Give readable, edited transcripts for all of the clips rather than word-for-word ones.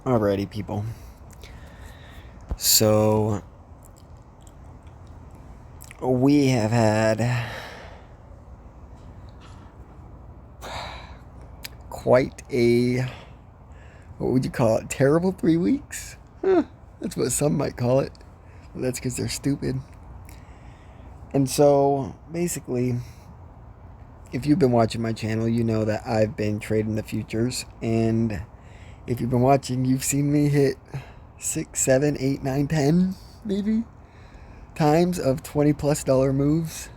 Alrighty, people. So, we have had quite a, what would you call it, terrible 3 weeks? Huh, that's what some might call it. Well, that's because they're stupid. And so, basically, if you've been watching my channel, you know that I've been trading the futures. And if you've been watching, you've seen me hit 6, 7, 8, 9, 10, maybe, times of $20+ moves.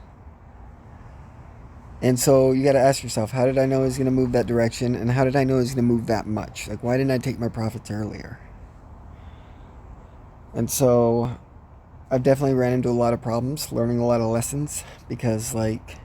And so you got to ask yourself, how did I know it was going to move that direction? And how did I know it was going to move that much? Like, why didn't I take my profits earlier? And so I've definitely ran into a lot of problems, learning a lot of lessons, because, like,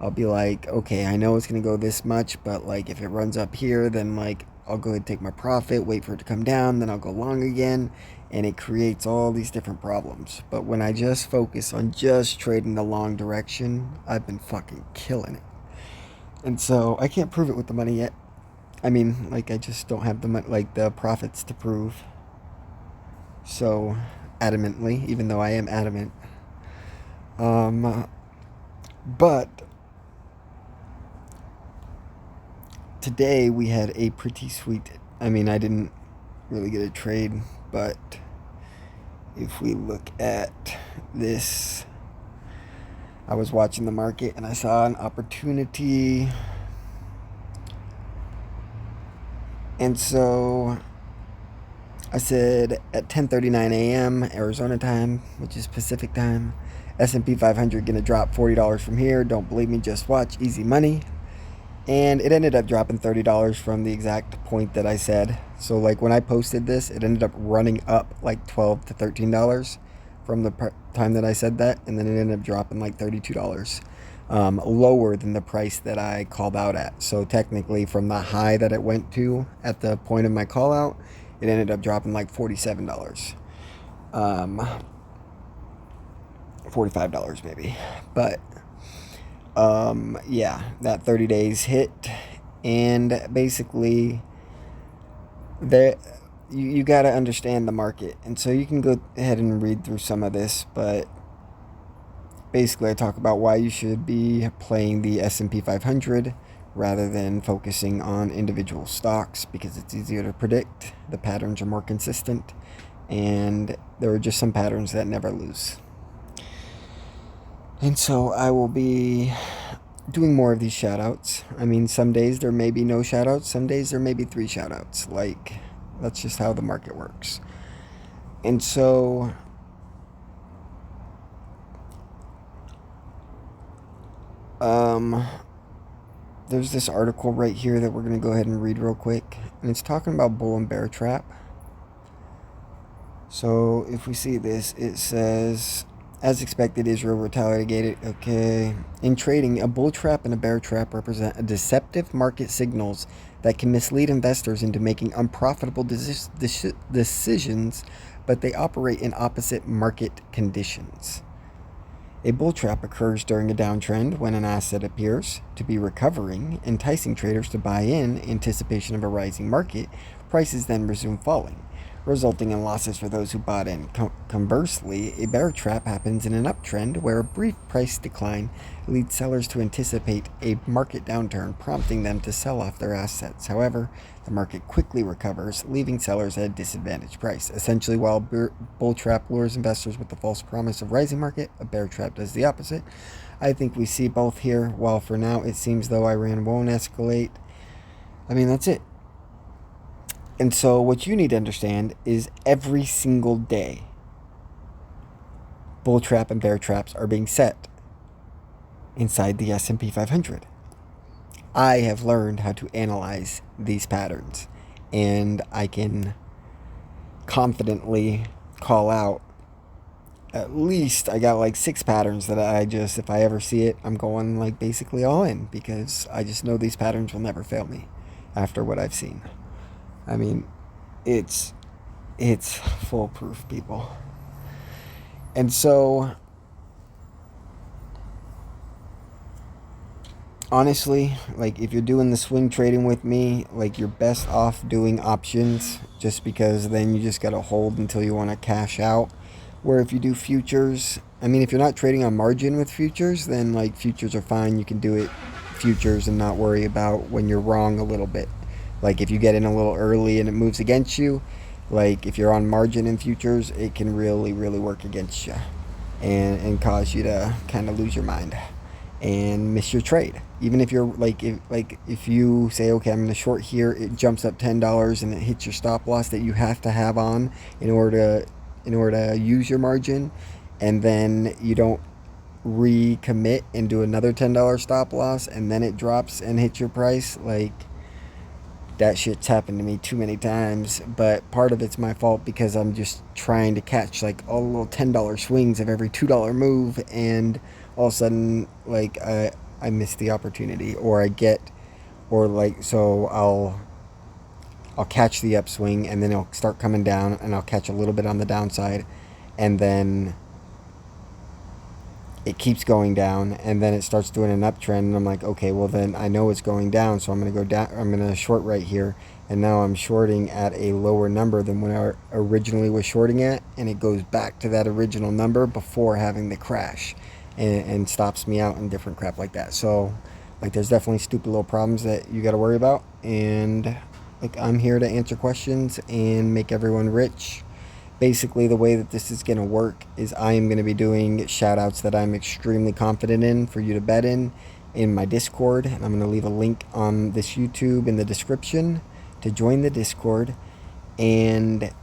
I'll be like, okay, I know it's going to go this much, but, like, if it runs up here, then, like, I'll go ahead and take my profit, wait for it to come down, then I'll go long again, and it creates all these different problems. But when I just focus on just trading the long direction, I've been fucking killing it. And so I can't prove it with the money yet. I mean, like, I just don't have the money, like, the profits to prove so adamantly, even though I am adamant. But today we had a pretty sweet, I mean, I didn't really get a trade, but if we look at this, I was watching the market and I saw an opportunity. And so I said at 10:39 a.m. Arizona time, which is Pacific time, S&P 500 gonna drop $40 from here. Don't believe me, just watch. Easy money. And it ended up dropping $30 from the exact point that I said. So, like, when I posted this, it ended up running up like $12 to $13 from the time that I said that, and then it ended up dropping like $32. Lower than the price that I called out at. So technically, from the high that it went to at the point of my call out, it ended up dropping like $47, $45 maybe. But yeah, that 30 days hit, and basically, there you got to understand the market, and so you can go ahead and read through some of this, but basically I talk about why you should be playing the S&P 500 rather than focusing on individual stocks, because it's easier to predict, the patterns are more consistent, and there are just some patterns that never lose. And so I will be doing more of these shoutouts. I mean, some days there may be no shoutouts, some days there may be 3 shoutouts. Like, that's just how the market works. And so there's this article right here that we're going to go ahead and read real quick, and it's talking about bull and bear trap. So if we see this, it says, as expected, Israel retaliated. Okay. In trading, a bull trap and a bear trap represent a deceptive market signals that can mislead investors into making unprofitable decisions, but they operate in opposite market conditions. A bull trap occurs during a downtrend when an asset appears to be recovering, enticing traders to buy in anticipation of a rising market. Prices then resume falling, resulting in losses for those who bought in. Conversely, a bear trap happens in an uptrend where a brief price decline leads sellers to anticipate a market downturn, prompting them to sell off their assets. However, the market quickly recovers, leaving sellers at a disadvantaged price. Essentially, while a bull trap lures investors with the false promise of rising market, a bear trap does the opposite. I think we see both here. While for now it seems though Iran won't escalate, I mean, that's it. And so what you need to understand is every single day, bull trap and bear traps are being set inside the S&P 500. I have learned how to analyze these patterns, and I can confidently call out at least, I got like 6 patterns that I just, if I ever see it, I'm going like basically all in, because I just know these patterns will never fail me after what I've seen. I mean, it's foolproof, people. And so honestly, like if you're doing the swing trading with me, like you're best off doing options, just because then you just gotta hold until you want to cash out. Where if you do futures, I mean, if you're not trading on margin with futures, then like futures are fine. You can do it futures and not worry about when you're wrong a little bit. Like if you get in a little early and it moves against you, like if you're on margin in futures, it can really, really work against you and cause you to kind of lose your mind and miss your trade. Even if you're if you say, okay, I'm going to short here, it jumps up $10 and it hits your stop loss that you have to have on in order to use your margin, and then you don't recommit and do another $10 stop loss, and then it drops and hits your price. Like, that shit's happened to me too many times. But part of it's my fault because I'm just trying to catch like all the little $10 swings of every $2 move, and all of a sudden, like, I miss the opportunity, or I get, or like, so I'll catch the upswing, and then it'll start coming down, and I'll catch a little bit on the downside, and then it keeps going down, and then it starts doing an uptrend, and I'm like, okay, well then I know it's going down, so I'm going to go down, I'm going to short right here, and now I'm shorting at a lower number than when I originally was shorting at, and it goes back to that original number before having the crash, and stops me out and different crap like that. So like there's definitely stupid little problems that you got to worry about, and like I'm here to answer questions and make everyone rich. Basically, the way that this is going to work is I am going to be doing shout outs that I'm extremely confident in for you to bet in my Discord. And I'm going to leave a link on this YouTube in the description to join the Discord. And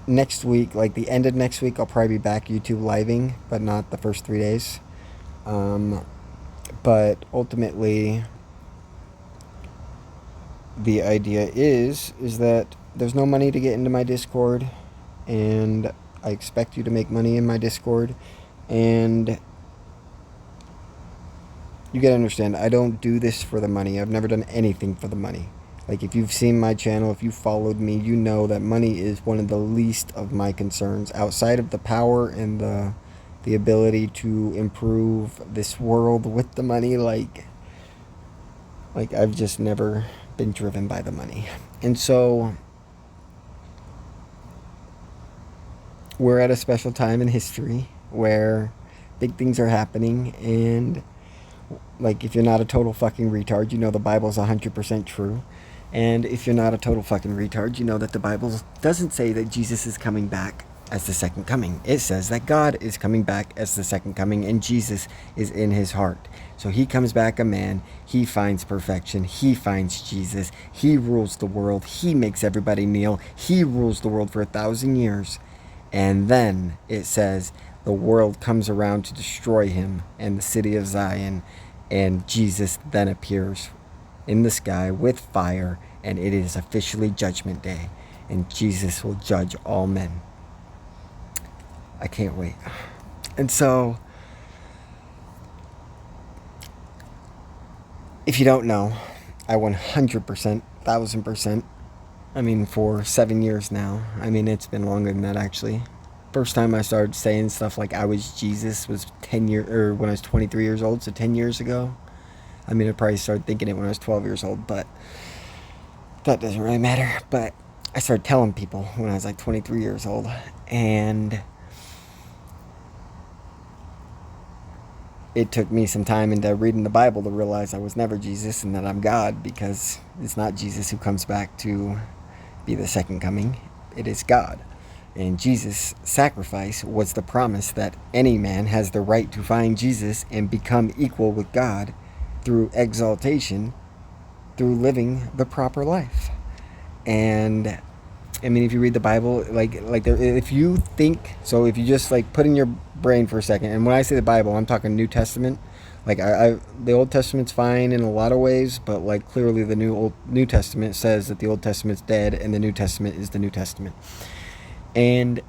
next week, like the end of next week, I'll probably be back YouTube living, but not the first 3 days. But ultimately, the idea is that there's no money to get into my Discord, and I expect you to make money in my Discord, and you gotta understand, I don't do this for the money. I've never done anything for the money. Like, if you've seen my channel, if you followed me, you know that money is one of the least of my concerns, outside of the power and the ability to improve this world with the money. Like I've just never been driven by the money. And so we're at a special time in history where big things are happening, and like, if you're not a total fucking retard, you know the Bible's 100% true. And if you're not a total fucking retard, you know that the Bible doesn't say that Jesus is coming back as the second coming. It says that God is coming back as the second coming, and Jesus is in his heart. So he comes back a man, he finds perfection, he finds Jesus, he rules the world, he makes everybody kneel, he rules the world for 1,000 years. And then it says the world comes around to destroy him and the city of Zion, and Jesus then appears in the sky with fire, and it is officially Judgment Day, and Jesus will judge all men. I can't wait. And so, if you don't know, I 100%, 1,000%, I mean, for 7 years now. I mean, it's been longer than that, actually. First time I started saying stuff like I was Jesus was 10 years, or when I was 23 years old, so 10 years ago. I mean, I probably started thinking it when I was 12 years old, but that doesn't really matter. But I started telling people when I was like 23 years old, and it took me some time into reading the Bible to realize I was never Jesus and that I'm God, because it's not Jesus who comes back to be the second coming. It is God. And Jesus' sacrifice was the promise that any man has the right to find Jesus and become equal with God through exaltation, through living the proper life. And I mean, if you read the Bible, if you think, so if you just like put in your brain for a second, and when I say the Bible, I'm talking New Testament. Like the Old Testament's fine in a lot of ways, but like clearly the New Testament says that the Old Testament's dead and the New Testament is the New Testament. And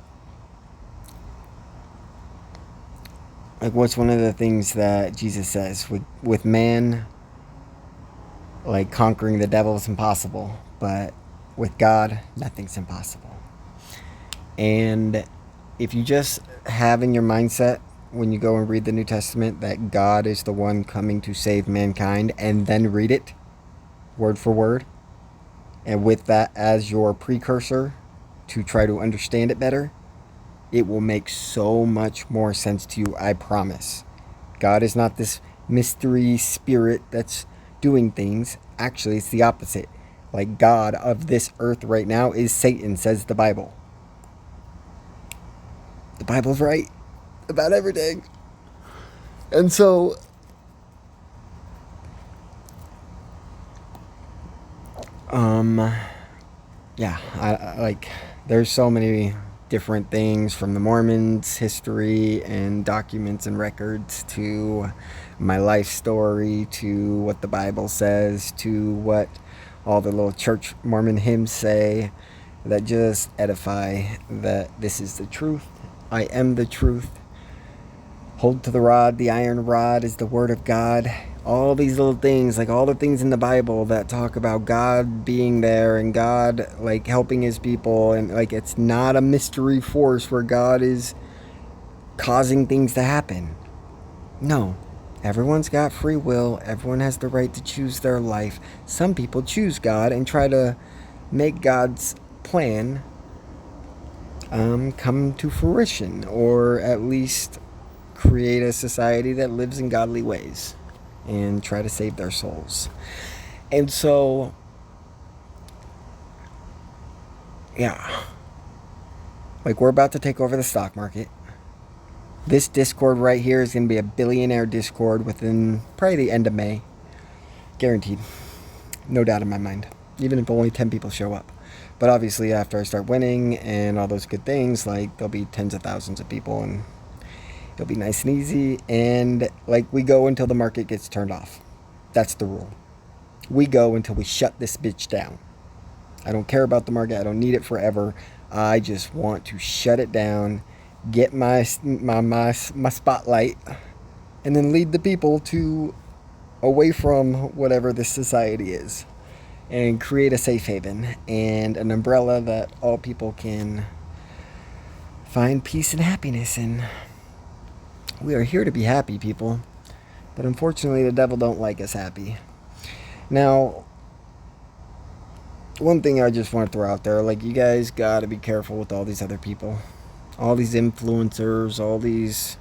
like, what's one of the things that Jesus says with man, like, conquering the devil is impossible, but with God, nothing's impossible. And if you just have in your mindset when you go and read the New Testament that God is the one coming to save mankind, and then read it word for word, and with that as your precursor to try to understand it better, it will make so much more sense to you, I promise. God is not this mystery spirit that's doing things. Actually, it's the opposite. Like, God of this earth right now is Satan, says the Bible. The Bible's right about everything. And so, yeah, I like, there's so many different things from the Mormons' history and documents and records to my life story to what the Bible says to what all the little church Mormon hymns say that just edify that this is the truth. I am the truth. Hold to the rod. The iron rod is the word of God. All these little things, like all the things in the Bible that talk about God being there and God like helping his people, and like it's not a mystery force where God is causing things to happen. No. Everyone's got free will. Everyone has the right to choose their life. Some people choose God and try to make God's plan come to fruition, or at least create a society that lives in godly ways and try to save their souls. And so, yeah, like we're about to take over the stock market. This Discord right here is going to be a billionaire Discord within probably the end of May. Guaranteed. No doubt in my mind. Even if only 10 people show up. But obviously after I start winning and all those good things, like there'll be tens of thousands of people and it'll be nice and easy. And like we go until the market gets turned off. That's the rule. We go until we shut this bitch down. I don't care about the market. I don't need it forever. I just want to shut it down, get my spotlight, and then lead the people to away from whatever this society is, and create a safe haven and an umbrella that all people can find peace and happiness in. We are here to be happy, people, but unfortunately the devil don't like us happy. Now, one thing I just want to throw out there, like, you guys got to be careful with all these other people, all these influencers, all these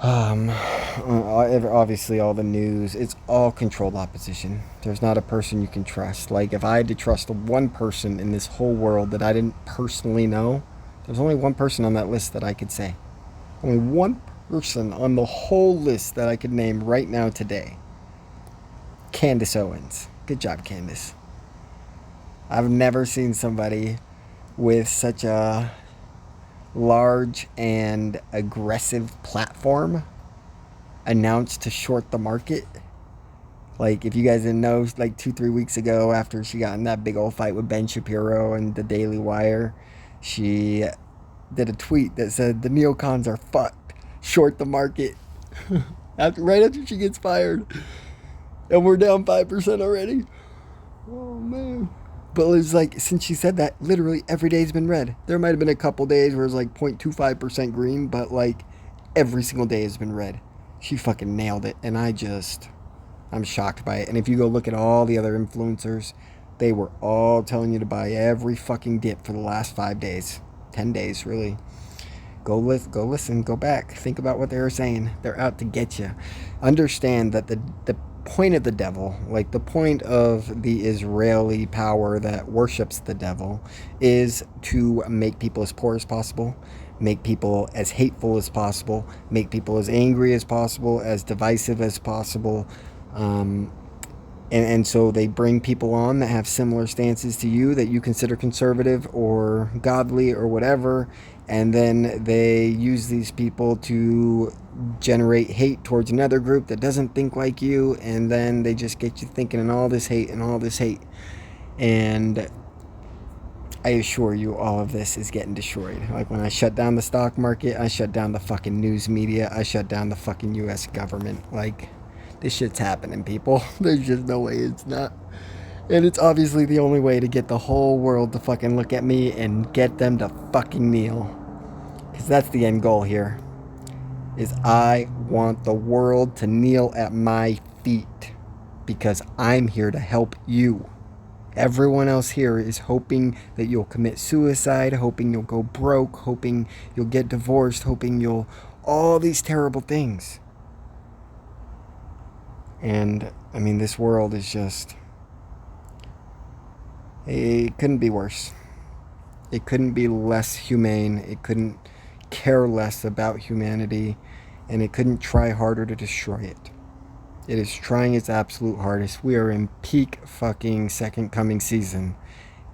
obviously all the news. It's all controlled opposition. There's not a person you can trust. Like, if I had to trust one person in this whole world that I didn't personally know, there's only one person on that list that I could say. Only one person on the whole list that I could name right now today. Candace Owens. Good job, Candace. I've never seen somebody with such a large and aggressive platform announced to short the market. Like, if you guys didn't know, like 2-3 weeks ago, after she got in that big old fight with Ben Shapiro and the Daily Wire, she did a tweet that said the neocons are fucked, short the market. right after she gets fired, and we're down 5% already. Oh man. But it's like, since she said that, literally every day's been red. There might have been a couple days where it's like 0.25% green, but like every single day has been red. She fucking nailed it, and I'm shocked by it. And if you go look at all the other influencers, they were all telling you to buy every fucking dip for the last 5 days. 10 days, really. Go listen, go back. Think about what they were saying. They're out to get you. Understand that the point of the devil, like the point of the Israeli power that worships the devil, is to make people as poor as possible, make people as hateful as possible, make people as angry as possible, as divisive as possible. And so they bring people on that have similar stances to you, that you consider conservative or godly or whatever, and then they use these people to generate hate towards another group that doesn't think like you, and then they just get you thinking in all this hate and all this hate. And I assure you, all of this is getting destroyed. Like, when I shut down the stock market, I shut down the fucking news media, I shut down the fucking US government. Like, this shit's happening, people. There's just no way it's not. And it's obviously the only way to get the whole world to fucking look at me and get them to fucking kneel. Because that's the end goal here. is I want the world to kneel at my feet because I'm here to help you. Everyone else here is hoping that you'll commit suicide, hoping you'll go broke, hoping you'll get divorced, hoping you'll... all these terrible things. And, I mean, this world is just... it couldn't be worse. It couldn't be less humane. It couldn't care less about humanity. And it couldn't try harder to destroy it. It is trying its absolute hardest. We are in peak fucking second coming season.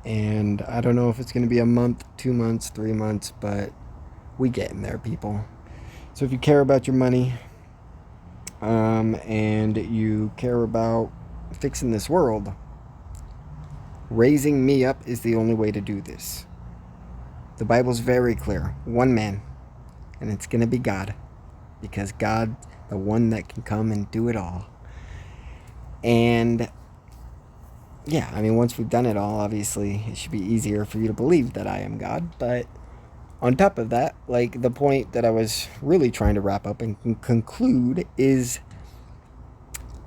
And I don't know if it's going to be a month, 2 months, 3 months, but we getting there, people. So if you care about your money, and you care about fixing this world, raising me up is the only way to do this. The Bible's very clear. One man. And it's going to be God. Because God, the one that can come and do it all. And yeah, I mean, once we've done it all, obviously, it should be easier for you to believe that I am God. But on top of that, like, the point that I was really trying to wrap up and conclude is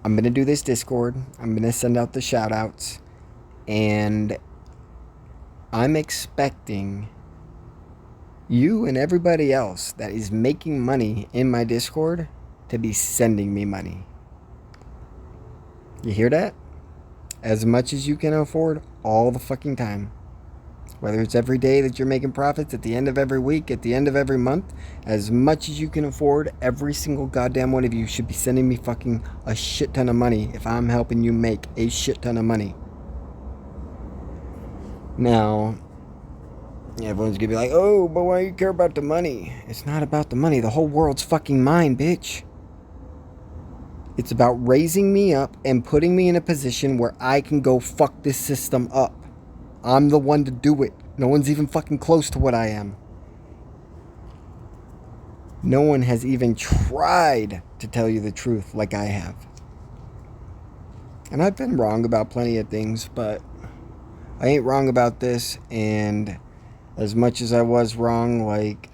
I'm going to do this Discord. I'm going to send out the shout outs. And I'm expecting you and everybody else that is making money in my Discord to be sending me money. You hear that? As much as you can afford, all the fucking time. Whether it's every day that you're making profits, at the end of every week, at the end of every month, as much as you can afford, every single goddamn one of you should be sending me fucking a shit ton of money if I'm helping you make a shit ton of money. Now, everyone's gonna be like, oh, but why do you care about the money? It's not about the money. The whole world's fucking mine, bitch. It's about raising me up and putting me in a position where I can go fuck this system up. I'm the one to do it. No one's even fucking close to what I am. No one has even tried to tell you the truth like I have. And I've been wrong about plenty of things, but I ain't wrong about this. And as much as I was wrong, like,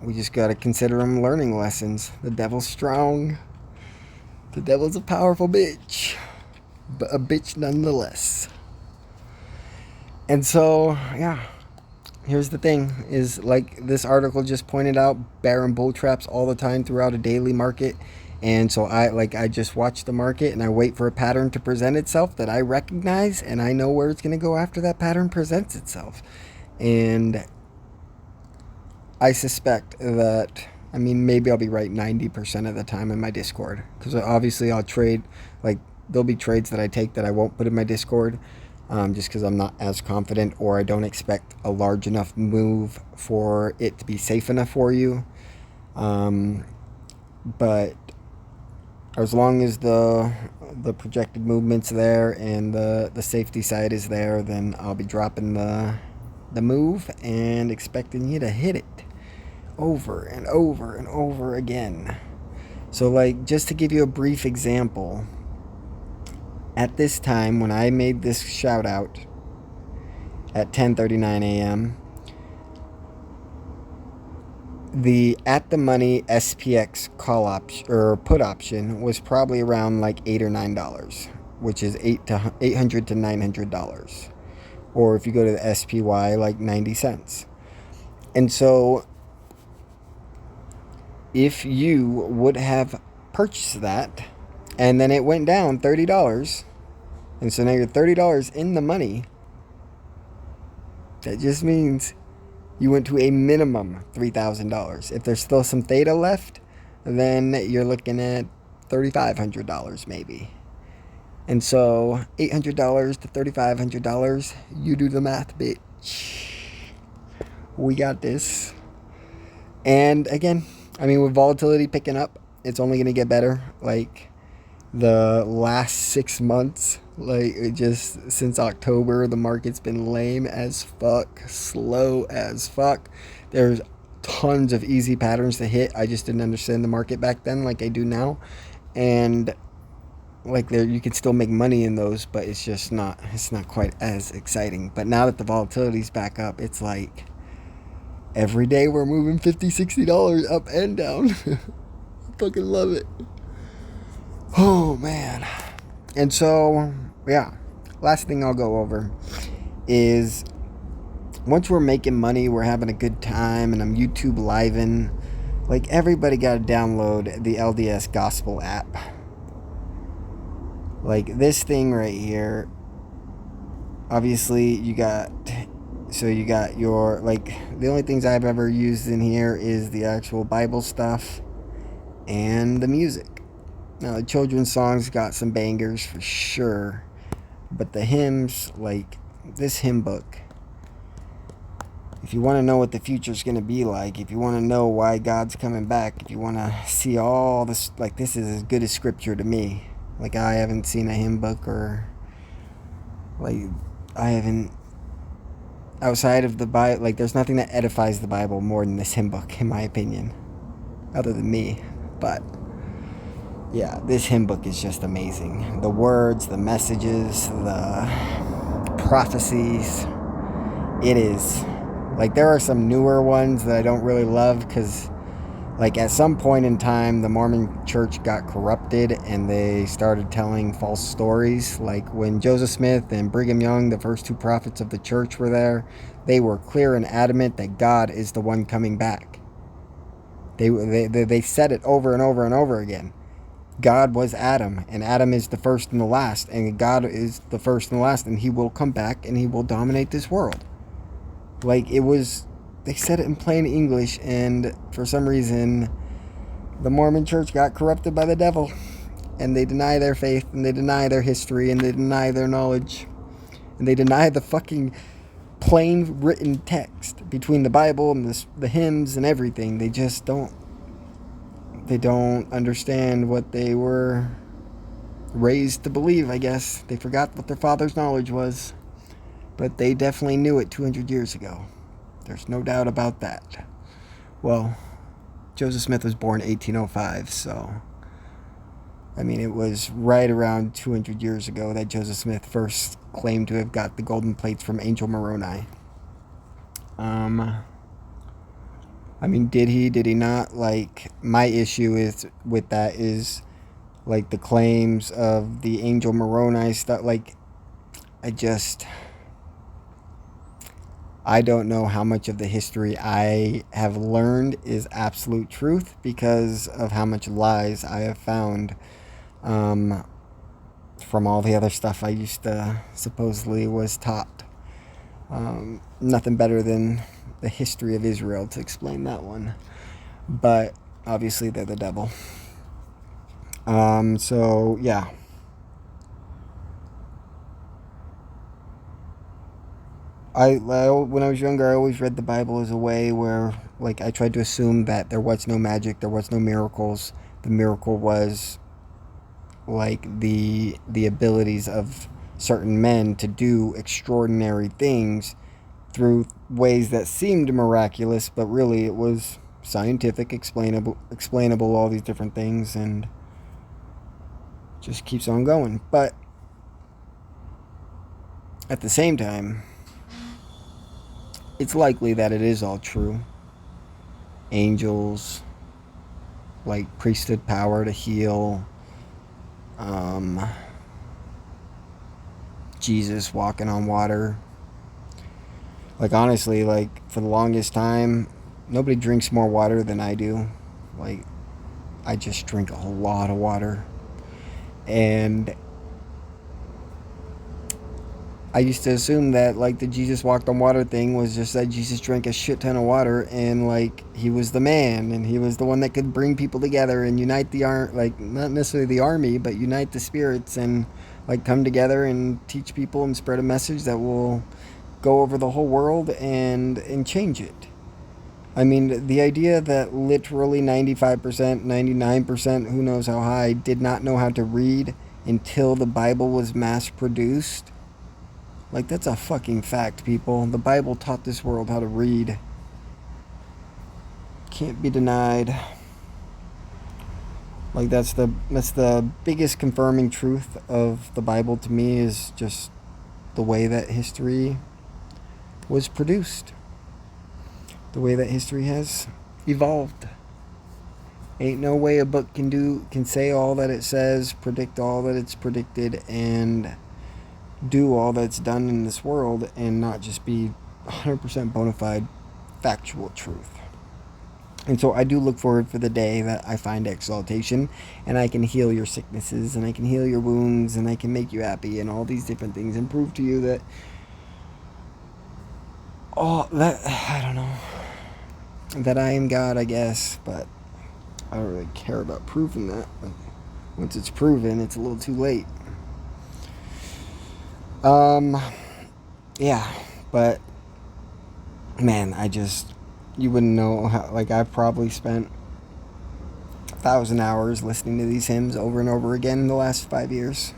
we just gotta consider them learning lessons. The devil's strong. The devil's a powerful bitch, but a bitch nonetheless. And so, yeah, here's the thing, is like this article just pointed out, bear and bull traps all the time throughout a daily market. And so I just watch the market and I wait for a pattern to present itself that I recognize, and I know where it's going to go after that pattern presents itself. And I suspect that, I mean, maybe I'll be right 90% of the time in my Discord. Because obviously I'll trade, like, there'll be trades that I take that I won't put in my Discord. Just because I'm not as confident, or I don't expect a large enough move for it to be safe enough for you. But as long as the projected movement's there and the safety side is there, then I'll be dropping the move and expecting you to hit it over and over and over again. So, like, just to give you a brief example, at this time when I made this shout out at 10:39 a.m., the at the money SPX call option or put option was probably around like $8 or $9, which is $800 to $900, or if you go to the SPY, like 90 cents. And so if you would have purchased that and then it went down $30, and so now you're $30 in the money, that just means you went to a minimum $3,000. If there's still some theta left, then you're looking at $3,500 maybe. And so $800 to $3,500, you do the math, bitch. We got this. And again, I mean, with volatility picking up, it's only going to get better. Like, the last 6 months, like, it just since October, the market's been lame as fuck, slow as fuck. There's tons of easy patterns to hit. I just didn't understand the market back then like I do now. And like, there, you can still make money in those, but it's not quite as exciting. But now that the volatility's back up, it's like every day we're moving $50, $60 up and down. fucking love it. Oh, man. And so, yeah. Last thing I'll go over is once we're making money, we're having a good time, and I'm YouTube living. Like, everybody got to download the LDS Gospel app. Like, this thing right here, obviously, you got your, like, the only things I've ever used in here is the actual Bible stuff and the music. Now, the children's songs got some bangers for sure, but the hymns, like this hymn book, if you want to know what the future's going to be like, if you want to know why God's coming back, if you want to see all this, like, this is as good as scripture to me. Like, I haven't seen a hymn book, or, like, I haven't, outside of the Bible, like, there's nothing that edifies the Bible more than this hymn book, in my opinion, other than me. But yeah, this hymn book is just amazing. The words, the messages, the prophecies. It is. Like, there are some newer ones that I don't really love because, like, at some point in time, the Mormon church got corrupted and they started telling false stories. Like, when Joseph Smith and Brigham Young, the first two prophets of the church, were there, they were clear and adamant that God is the one coming back. They said it over and over and over again. God was Adam, and Adam is the first and the last, and God is the first and the last, and he will come back and he will dominate this world. Like, it was, they said it in plain English, and for some reason, the Mormon church got corrupted by the devil, and they deny their faith, and they deny their history, and they deny their knowledge, and they deny the fucking plain written text between the Bible and the hymns and everything. They just don't understand what they were raised to believe, I guess. They forgot what their father's knowledge was. But they definitely knew it 200 years ago. There's no doubt about that. Well, Joseph Smith was born 1805, so, I mean, it was right around 200 years ago that Joseph Smith first claimed to have got the golden plates from Angel Moroni. I mean, did he not? Like, my issue is with that is, like, the claims of the Angel Moroni stuff. Like, I don't know how much of the history I have learned is absolute truth because of how much lies I have found from all the other stuff I used to supposedly was taught. Nothing better than the history of Israel to explain that one. But obviously they're the devil. So yeah. When I was younger, I always read the Bible as a way where, like, I tried to assume that there was no magic, there was no miracles. The miracle was, like, the abilities of certain men to do extraordinary things through ways that seemed miraculous, but really it was scientific, explainable, all these different things, and just keeps on going. But at the same time, it's likely that it is all true. Angels, like priesthood power to heal, Jesus walking on water. Like, honestly, like, for the longest time, nobody drinks more water than I do. Like, I just drink a whole lot of water. And I used to assume that, like, the Jesus walked on water thing was just that Jesus drank a shit ton of water and, like, he was the man and he was the one that could bring people together and unite like, not necessarily the army, but unite the spirits and, like, come together and teach people and spread a message that will go over the whole world and change it. I mean, the idea that literally 95%, 99%, who knows how high, did not know how to read until the Bible was mass produced. Like, that's a fucking fact, people. The Bible taught this world how to read. Can't be denied. Like, that's the biggest confirming truth of the Bible to me, is just the way that history was produced. The way that history has evolved. Ain't no way a book can say all that it says, predict all that it's predicted, and do all that's done in this world and not just be 100% bona fide factual truth. And so I do look forward for the day that I find exaltation and I can heal your sicknesses and I can heal your wounds and I can make you happy and all these different things and prove to you that I don't know, that I am God, I guess, but I don't really care about proving that. But once it's proven, it's a little too late. Yeah, but man, you wouldn't know how, like, I've probably spent 1,000 hours listening to these hymns over and over again in the last 5 years.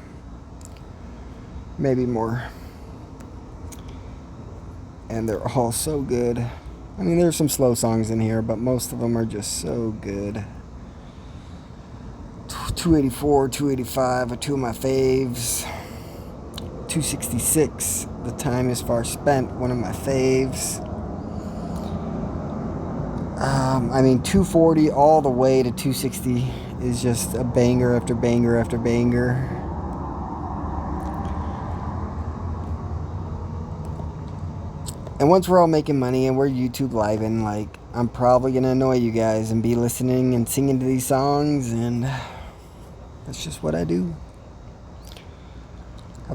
Maybe more. And they're all so good. I mean, there's some slow songs in here, but most of them are just so good. 284, 285 are two of my faves. 266, The Time Is Far Spent, one of my faves. 240 all the way to 260 is just a banger after banger after banger. And once we're all making money and we're YouTube living, like, I'm probably gonna annoy you guys and be listening and singing to these songs, and that's just what I do.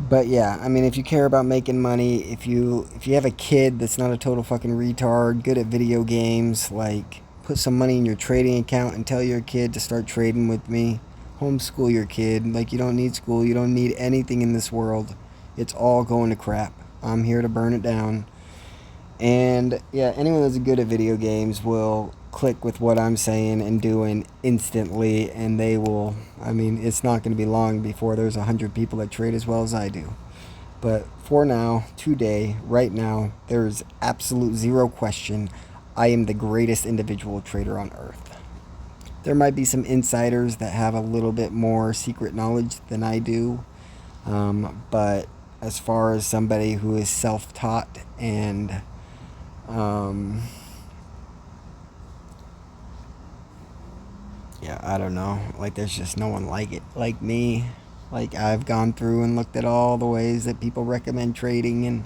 But yeah, I mean, if you care about making money, if you have a kid that's not a total fucking retard, good at video games, like, put some money in your trading account and tell your kid to start trading with me. Homeschool your kid. Like, you don't need school. You don't need anything in this world. It's all going to crap. I'm here to burn it down. And yeah, anyone that's good at video games will click with what I'm saying and doing instantly, and they will, I mean, it's not going to be long before there's 100 people that trade as well as I do. But for now, today, right now, there is absolute zero question I am the greatest individual trader on earth. There might be some insiders that have a little bit more secret knowledge than I do, but as far as somebody who is self-taught and yeah, I don't know. Like, there's just no one like me. Like, I've gone through and looked at all the ways that people recommend trading, and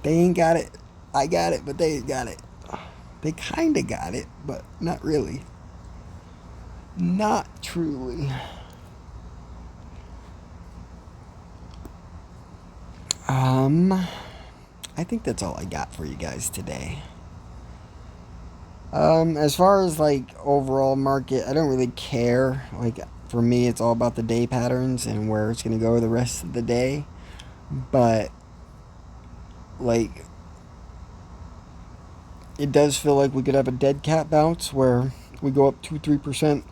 they ain't got it. I got it, but they ain't got it. They kind of got it, but not really. Not truly. I think that's all I got for you guys today. As far as, like, overall market, I don't really care. Like, for me, it's all about the day patterns and where it's going to go the rest of the day. But, like, it does feel like we could have a dead cat bounce where we go up 2-3%,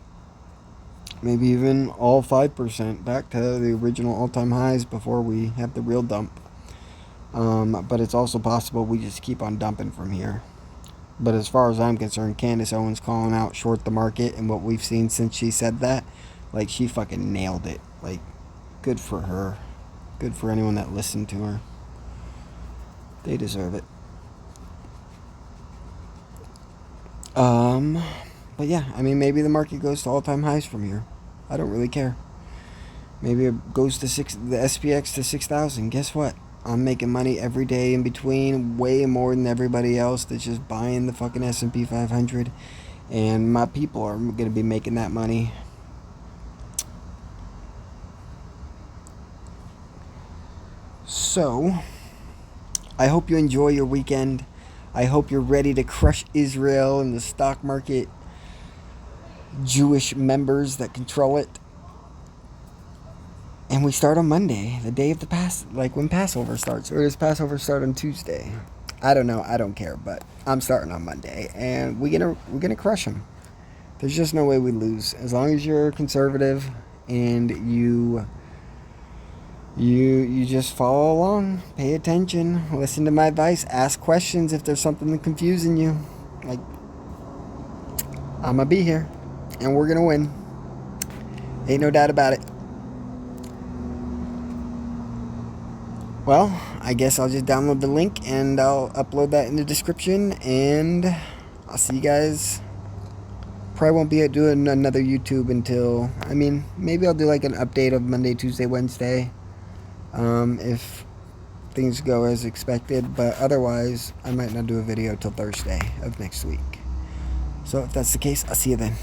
maybe even all 5% back to the original all-time highs before we have the real dump. But it's also possible we just keep on dumping from here. But as far as I'm concerned, Candace Owens calling out short the market and what we've seen since she said that, like, she fucking nailed it. Like, good for her. Good for anyone that listened to her. They deserve it. But yeah, I mean, maybe the market goes to all-time highs from here. I don't really care. Maybe it goes to the SPX to 6,000. Guess what? I'm making money every day in between, way more than everybody else that's just buying the fucking S&P 500. And my people are going to be making that money. So, I hope you enjoy your weekend. I hope you're ready to crush Israel and the stock market Jewish members that control it. And we start on Monday, the day of the when Passover starts. Or does Passover start on Tuesday? I don't know. I don't care. But I'm starting on Monday, and we're gonna crush them. There's just no way we lose. As long as you're conservative and you just follow along, pay attention, listen to my advice, ask questions if there's something confusing you. Like, I'm gonna be here, and we're gonna win. Ain't no doubt about it. Well, I guess I'll just download the link and I'll upload that in the description, and I'll see you guys Probably won't be doing another YouTube until, I mean, maybe I'll do like an update of Monday, Tuesday, Wednesday, if things go as expected, but otherwise I might not do a video till Thursday of next week. So if that's the case, I'll see you then.